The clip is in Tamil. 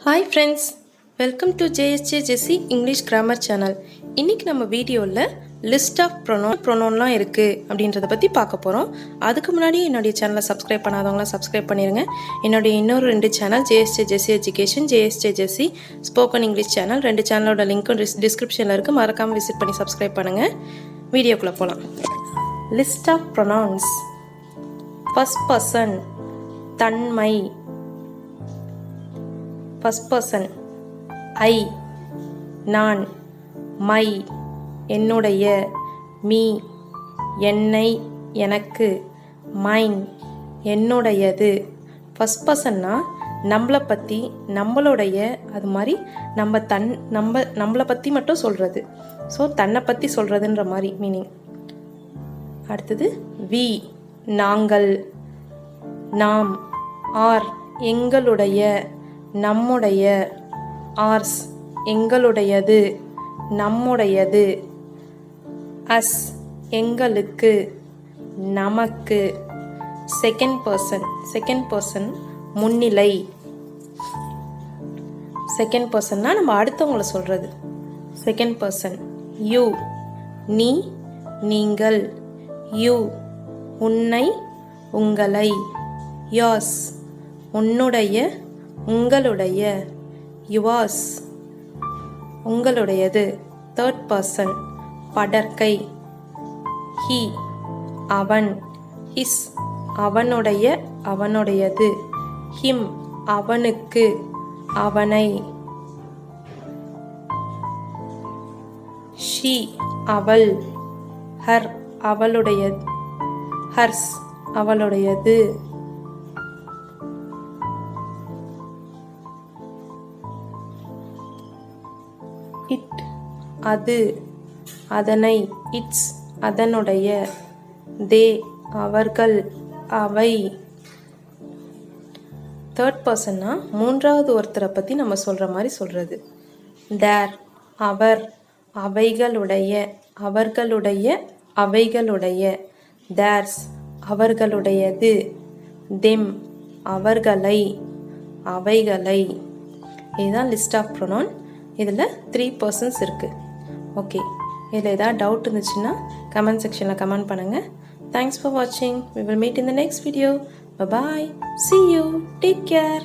Hi friends, welcome to JSJ JESY English Grammar Channel. இன்னைக்கு நம்ம வீடியோவில் லிஸ்ட் ஆஃப் ப்ரொனவுன்லாம் இருக்குது அப்படின்றத பற்றி பார்க்க போகிறோம். அதுக்கு முன்னாடி என்னுடைய சேனலை சப்ஸ்கிரைப் பண்ணாதவங்களாம் சப்ஸ்கிரைப் பண்ணிடுங்க. என்னுடைய இன்னொரு 2 channel JSJ JESY Education, JSJ JESY Spoken English channel, 2 சேனலோட லிங்க்கும் டிஸ்கிரிப்ஷனில் இருக்குது. மறக்காமல் விசிட் பண்ணி சப்ஸ்கிரைப் பண்ணுங்கள். வீடியோக்குள்ளே போகலாம். List of pronouns. First person தன்மை. ஃபர்ஸ்ட் பர்சன் ஐ நான், மை என்னுடைய, மீ என்னை எனக்கு, மைன் என்னுடையது. ஃபர்ஸ்ட் பர்சன்னா நம்மளை பற்றி, நம்மளுடைய, அது மாதிரி நம்மளை பற்றி மட்டும் சொல்கிறது. ஸோ தன்னை பற்றி சொல்கிறதுன்ற மாதிரி மீனிங். அடுத்தது வி நாங்கள், நாம், ஆர் எங்களுடைய, நம்முடைய, ஆர்ஸ் எங்களுடையது, நம்முடையது, அஸ் எங்களுக்கு, நமக்கு. செகண்ட் பர்சன் முன்னிலை. செகண்ட் பர்சன்னா நம்ம அடுத்தவங்கள சொல்றது. செகண்ட் பர்சன் யூ நீ, நீங்கள், யூ உன்னை, உங்களை, yours உன்னுடைய, உங்களுடைய, யுவாஸ் உங்களுடையது. தேர்ட் பர்சன் படர்க்கை. ஹி அவன், ஹிஸ் அவனுடைய, அவனுடையது, ஹிம் அவனுக்கு, அவனை, ஷி அவள், ஹர் அவளுடையது, ஹர்ஸ் அவளுடையது. இட் அது, அதனை, இட்ஸ் அதனுடைய, தே அவர்கள், அவை. தேர்ட் பர்சன்னா மூன்றாவது ஒருத்தரை பற்றி நம்ம சொல்கிற மாதிரி சொல்கிறது. தேர் அவர், அவைகளுடைய, அவர்களுடைய, அவைகளுடைய, தேர்ஸ் அவர்களுடையது, தெம் அவர்களை, அவைகளை. இதுதான் லிஸ்ட் ஆஃப் ப்ரொனவுன். இதில் 3 persons இருக்குது. ஓகே, இதில் ஏதாவது டவுட் இருந்துச்சுன்னா கமெண்ட் செக்ஷனில் கமெண்ட் பண்ணுங்கள். தேங்க்ஸ் ஃபார் வாட்சிங். We will meet in the next video. Bye bye. See you. Take care.